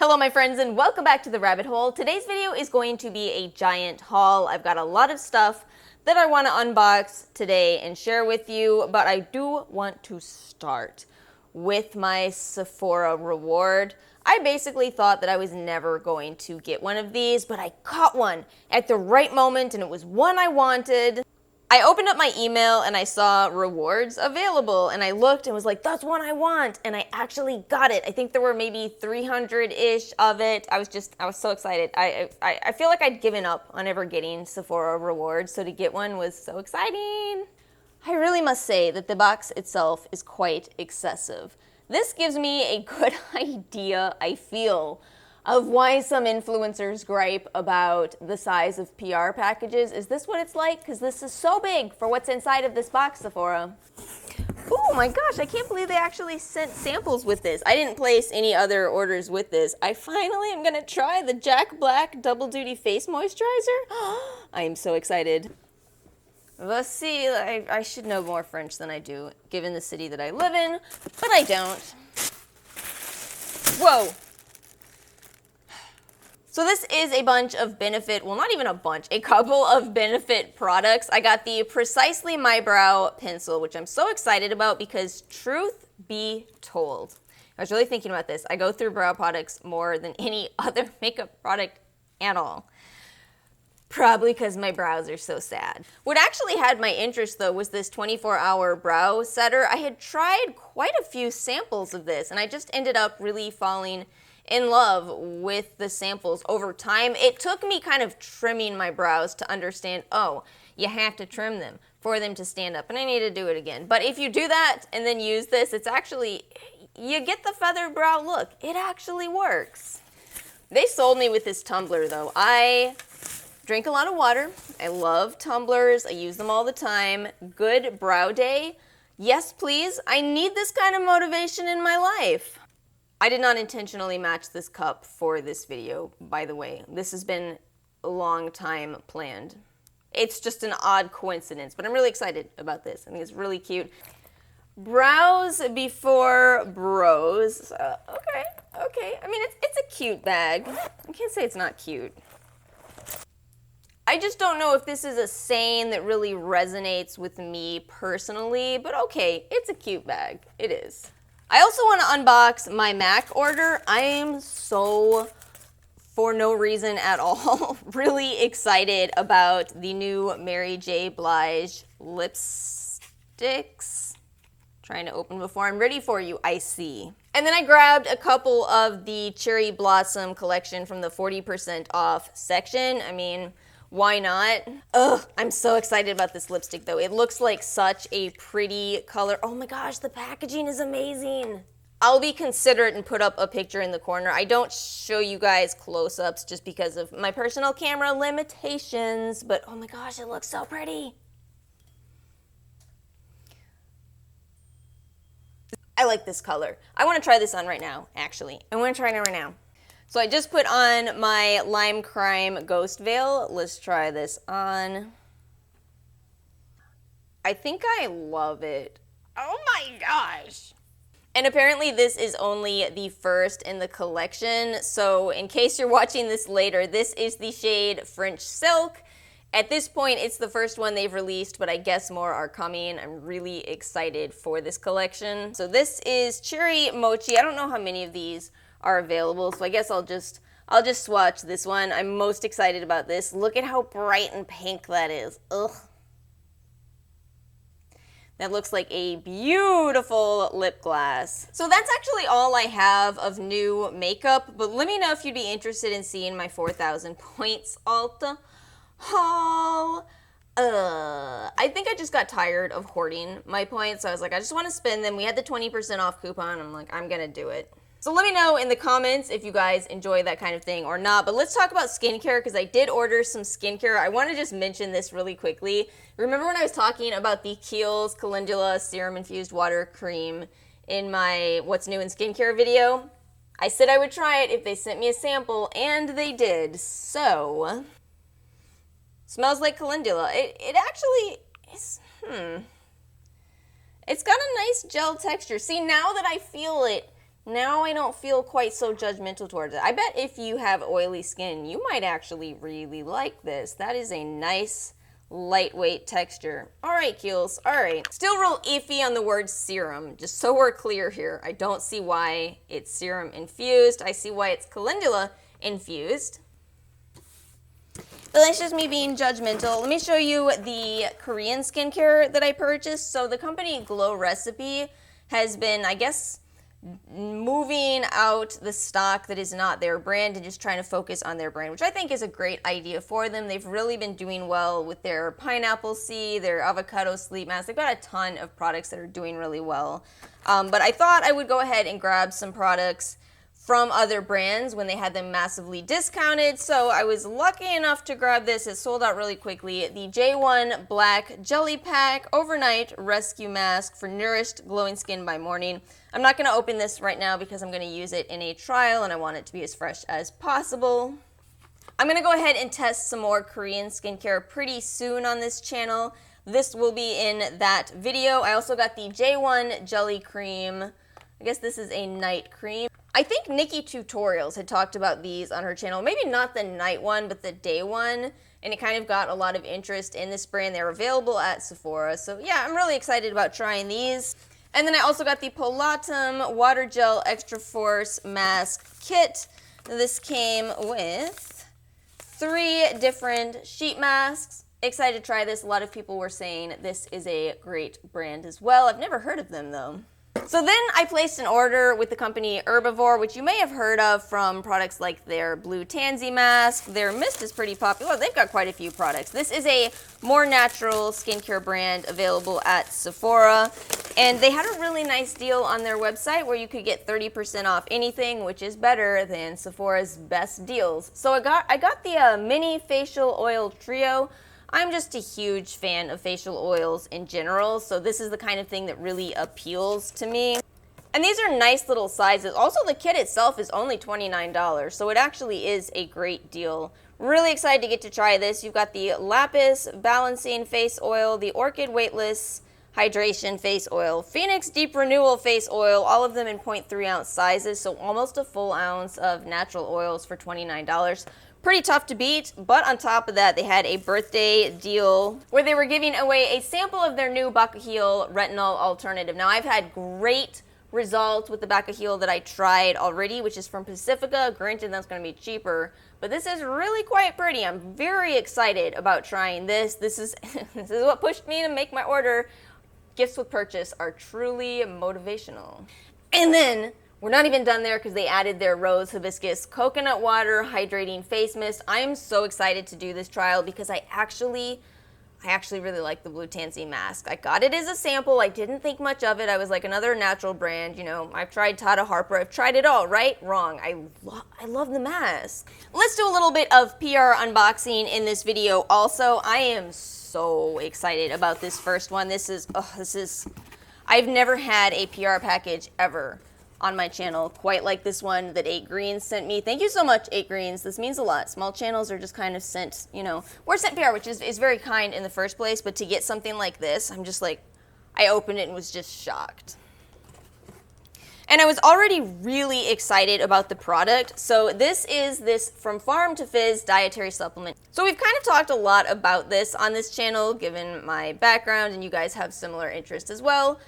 Hello my friends and welcome back to the rabbit hole. Today's video is going to be a giant haul. I've got a lot of stuff that I want to unbox today and share with you, but I do want to start with my Sephora reward. I basically thought that I was never going to get one of these, but I caught one at the right moment and it was one I wanted. I opened up my email and I saw rewards available and I looked and was like, that's one I want, and I actually got it. I think there were maybe 300-ish of it. I was so excited. I feel like I'd given up on ever getting Sephora rewards, so to get one was so exciting. I really must say that the box itself is quite excessive. This gives me a good idea, I feel, of why some influencers gripe about the size of PR packages. Is this what it's like? Because this is so big for what's inside of this box, Sephora. Oh my gosh, I can't believe they actually sent samples with this. I didn't place any other orders with this. I finally am gonna try the Jack Black Double Duty Face Moisturizer. I am so excited. Let's see, I should know more French than I do, given the city that I live in, but I don't. Whoa. So this is a bunch of Benefit, well not even a bunch, a couple of Benefit products. I got the Precisely My Brow pencil, which I'm so excited about because truth be told, I was really thinking about this. I go through brow products more than any other makeup product at all. Probably because my brows are so sad. What actually had my interest though was this 24-hour brow setter. I had tried quite a few samples of this and I just ended up really falling in love with the samples over time. It took me kind of trimming my brows to understand, oh, you have to trim them for them to stand up, and I need to do it again. But if you do that and then use this, it's actually, you get the feathered brow look. It actually works. They sold me with this tumbler though. I drink a lot of water. I love tumblers. I use them all the time. Good brow day. Yes, please. I need this kind of motivation in my life. I did not intentionally match this cup for this video, by the way. This has been a long time planned. It's just an odd coincidence, but I'm really excited about this. I think it's really cute. Brows before bros. Okay. I mean, it's a cute bag. I can't say it's not cute. I just don't know if this is a saying that really resonates with me personally, but okay, it's a cute bag. It is. I also want to unbox my MAC order. I am so, for no reason at all, really excited about the new Mary J. Blige lipsticks. Trying to open before I'm ready for you, I see. And then I grabbed a couple of the Cherry Blossom collection from the 40% off section. I mean, why not? Ugh, I'm so excited about this lipstick though. It looks like such a pretty color. Oh my gosh, the packaging is amazing. I'll be considerate and put up a picture in the corner. I don't show you guys close-ups just because of my personal camera limitations, but oh my gosh, it looks so pretty. I like this color. I want to try this on right now, actually. I want to try it right now. So I just put on my Lime Crime Ghost Veil. Let's try this on. I think I love it. Oh my gosh. And apparently this is only the first in the collection. So in case you're watching this later, this is the shade French Silk. At this point, it's the first one they've released, but I guess more are coming. I'm really excited for this collection. So this is Cherry Mochi. I don't know how many of these are available, so I guess I'll just swatch this one. I'm most excited about this. Look at how bright and pink that is. Ugh. That looks like a beautiful lip gloss. So that's actually all I have of new makeup, but let me know if you'd be interested in seeing my 4,000 points Ulta haul. I think I just got tired of hoarding my points, so I was like, I just want to spend them. We had the 20% off coupon. I'm like, I'm gonna do it. So let me know in the comments if you guys enjoy that kind of thing or not. But let's talk about skincare because I did order some skincare. I want to just mention this really quickly. Remember when I was talking about the Kiehl's Calendula Serum Infused Water Cream in my What's New in Skincare video? I said I would try it if they sent me a sample, and they did. So, smells like calendula. It actually is, It's got a nice gel texture. See, now that I feel it, Now I don't feel quite so judgmental towards it. I bet if you have oily skin, you might actually really like this. That is a nice, lightweight texture. All right, Keels, all right. Still real iffy on the word serum, just so we're clear here. I don't see why it's serum infused. I see why it's calendula infused. But that's just me being judgmental. Let me show you the Korean skincare that I purchased. So the company Glow Recipe has been, I guess, moving out the stock that is not their brand and just trying to focus on their brand, which I think is a great idea for them. They've really been doing well with their pineapple C, their avocado sleep mask. They've got a ton of products that are doing really well. But I thought I would go ahead and grab some products from other brands when they had them massively discounted. So I was lucky enough to grab this. It sold out really quickly. The J1 Black Jelly Pack Overnight Rescue Mask for Nourished Glowing Skin by Morning. I'm not going to open this right now because I'm going to use it in a trial and I want it to be as fresh as possible. I'm going to go ahead and test some more Korean skincare pretty soon on this channel. This will be in that video. I also got the J1 Jelly Cream. I guess this is a night cream. I think Nikki Tutorials had talked about these on her channel. Maybe not the night one, but the day one. And it kind of got a lot of interest in this brand. They're available at Sephora. So yeah, I'm really excited about trying these. And then I also got the Polatum Water Gel Extra Force Mask Kit. This came with 3 different sheet masks. Excited to try this. A lot of people were saying this is a great brand as well. I've never heard of them though. So then I placed an order with the company Herbivore, which you may have heard of from products like their Blue Tansy mask. Their mist is pretty popular. They've got quite a few products. This is a more natural skincare brand available at Sephora. And they had a really nice deal on their website where you could get 30% off anything, which is better than Sephora's best deals. So I got the mini facial oil trio. I'm just a huge fan of facial oils in general, so this is the kind of thing that really appeals to me. And these are nice little sizes. Also, the kit itself is only $29, so it actually is a great deal. Really excited to get to try this. You've got the Lapis Balancing Face Oil, the Orchid Weightless Hydration Face Oil, Phoenix Deep Renewal Face Oil, all of them in 0.3 ounce sizes, so almost a full ounce of natural oils for $29. Pretty tough to beat, but on top of that, they had a birthday deal where they were giving away a sample of their new Bacahil Retinol Alternative. Now, I've had great results with the Bacahil that I tried already, which is from Pacifica. Granted, that's going to be cheaper, but this is really quite pretty. I'm very excited about trying this. This is what pushed me to make my order. Gifts with purchase are truly motivational. And then we're not even done there because they added their Rose Hibiscus Coconut Water Hydrating Face Mist. I am so excited to do this trial because I actually really like the Blue Tansy mask. I got it as a sample. I didn't think much of it. I was like, another natural brand. You know, I've tried Tata Harper. I've tried it all, right? Wrong. I love the mask. Let's do a little bit of PR unboxing in this video also. I am so excited about this first one. I've never had a PR package ever on my channel quite like this one that 8 Greens sent me. Thank you so much, 8 Greens. This means a lot. Small channels are just kind of sent, you know, we're sent PR, which is very kind in the first place, but to get something like this, I'm just like, I opened it and was just shocked. And I was already really excited about the product. So this is this From Farm to Fizz dietary supplement. So we've kind of talked a lot about this on this channel, given my background, and you guys have similar interests as well.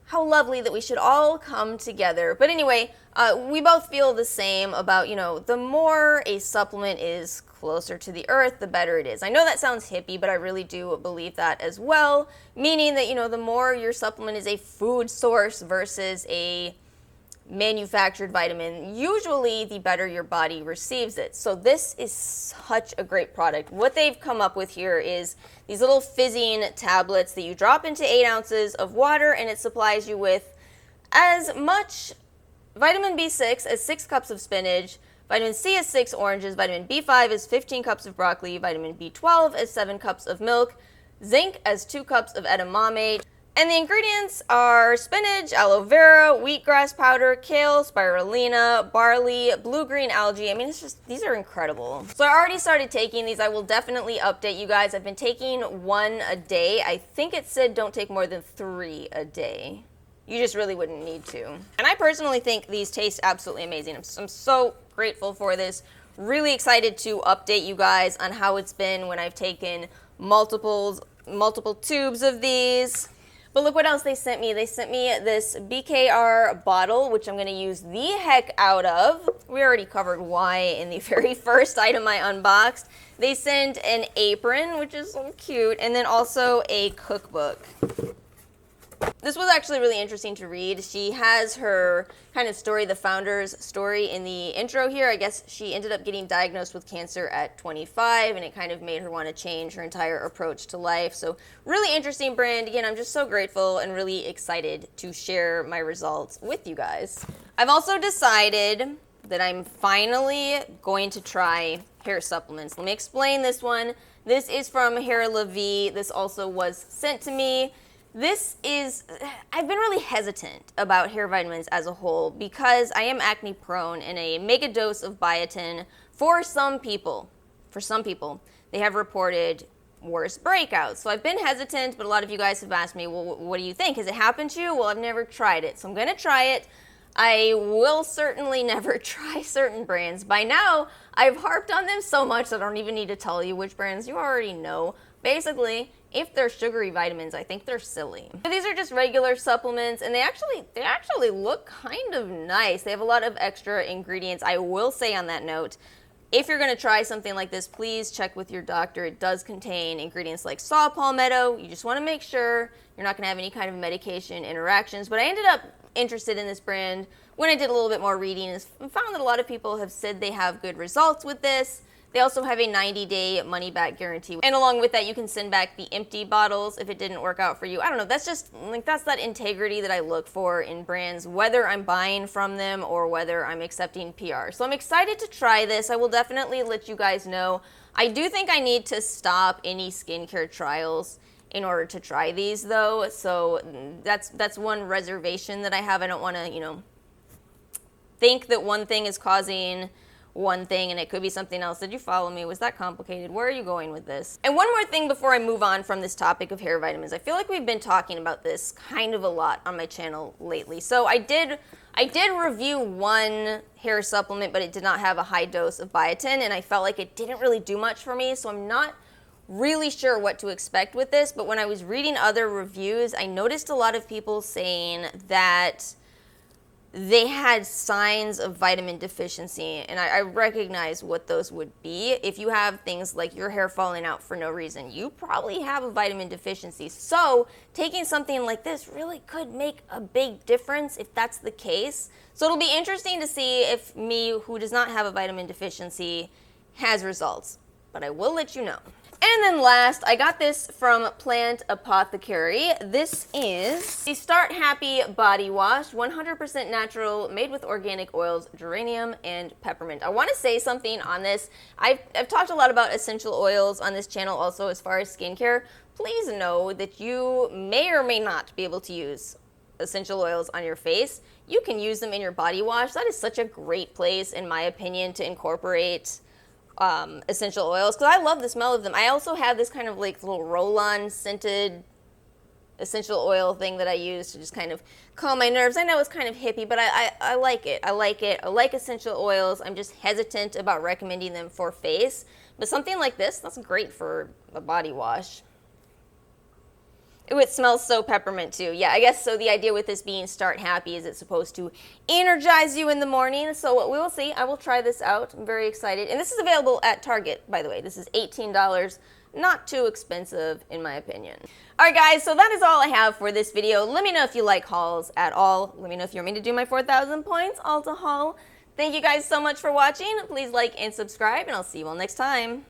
How lovely that we should all come together. But anyway, we both feel the same about, you know, the more a supplement is closer to the earth, the better it is. I know that sounds hippie, but I really do believe that as well. Meaning that, you know, the more your supplement is a food source versus a manufactured vitamin, usually the better your body receives it. So this is such a great product. What they've come up with here is these little fizzing tablets that you drop into 8 ounces of water, and it supplies you with as much vitamin B6 as 6 cups of spinach, vitamin C as 6 oranges, vitamin B5 as 15 cups of broccoli, vitamin B12 as 7 cups of milk, zinc as 2 cups of edamame. And the ingredients are spinach, aloe vera, wheatgrass powder, kale, spirulina, barley, blue-green algae. I mean, it's just, these are incredible. So I already started taking these. I will definitely update you guys. I've been taking 1 a day. I think it said don't take more than 3 a day. You just really wouldn't need to. And I personally think these taste absolutely amazing. I'm so grateful for this. Really excited to update you guys on how it's been when I've taken multiple tubes of these. But look what else they sent me. They sent me this BKR bottle, which I'm going to use the heck out of. We already covered why in the very first item I unboxed. They sent an apron, which is so cute, and then also a cookbook. This was actually really interesting to read. She has her kind of story, the founder's story in the intro here. I guess she ended up getting diagnosed with cancer at 25, and it kind of made her want to change her entire approach to life. So really interesting brand. Again, I'm just so grateful and really excited to share my results with you guys. I've also decided that I'm finally going to try hair supplements. Let me explain this one. This is from Hair La Vie. This also was sent to me. I've been really hesitant about hair vitamins as a whole because I am acne prone, and a mega dose of biotin for some people, they have reported worse breakouts. So I've been hesitant, but a lot of you guys have asked me, well, what do you think? Has it happened to you? Well, I've never tried it, so I'm gonna try it. I will certainly never try certain brands. By now, I've harped on them so much that I don't even need to tell you which brands. You already know. Basically, if they're sugary vitamins, I think they're silly. So these are just regular supplements, and they actually look kind of nice. They have a lot of extra ingredients. I will say on that note, if you're going to try something like this, please check with your doctor. It does contain ingredients like saw palmetto. You just want to make sure you're not going to have any kind of medication interactions. But I ended up interested in this brand when I did a little bit more reading and found that a lot of people have said they have good results with this. They also have a 90-day money-back guarantee. And along with that, you can send back the empty bottles if it didn't work out for you. I don't know, that's just, like, that's that integrity that I look for in brands, whether I'm buying from them or whether I'm accepting PR. So I'm excited to try this. I will definitely let you guys know. I do think I need to stop any skincare trials in order to try these, though. So that's one reservation that I have. I don't want to, think that one thing is causing one thing and it could be something else. Did you follow me? Was that complicated? Where are you going with this? And one more thing before I move on from this topic of hair vitamins. I feel like we've been talking about this kind of a lot on my channel lately. So I did review one hair supplement, but it did not have a high dose of biotin, and I felt like it didn't really do much for me, so I'm not really sure what to expect with this. But when I was reading other reviews, I noticed a lot of people saying that they had signs of vitamin deficiency, and I recognize what those would be. If you have things like your hair falling out for no reason, you probably have a vitamin deficiency. So taking something like this really could make a big difference if that's the case. So it'll be interesting to see if me, who does not have a vitamin deficiency, has results. But I will let you know. And then last, I got this from Plant Apothecary. This is the Start Happy Body Wash, 100% natural, made with organic oils, geranium, and peppermint. I want to say something on this. I've talked a lot about essential oils on this channel also as far as skincare. Please know that you may or may not be able to use essential oils on your face. You can use them in your body wash. That is such a great place, in my opinion, to incorporate essential oils, because I love the smell of them. I also have this kind of like little roll-on scented essential oil thing that I use to just kind of calm my nerves. I know it's kind of hippie, but I like it. I like essential oils. I'm just hesitant about recommending them for face. But something like this, that's great for a body wash. Ooh, it smells so peppermint too. Yeah, I guess so. The idea with this being Start Happy is it's supposed to energize you in the morning. So we will see. I will try this out. I'm very excited. And this is available at Target, by the way. This is $18. Not too expensive, in my opinion. All right, guys, so that is all I have for this video. Let me know if you like hauls at all. Let me know if you want me to do my 4,000 points Ulta haul. Thank you guys so much for watching. Please like and subscribe, and I'll see you all next time.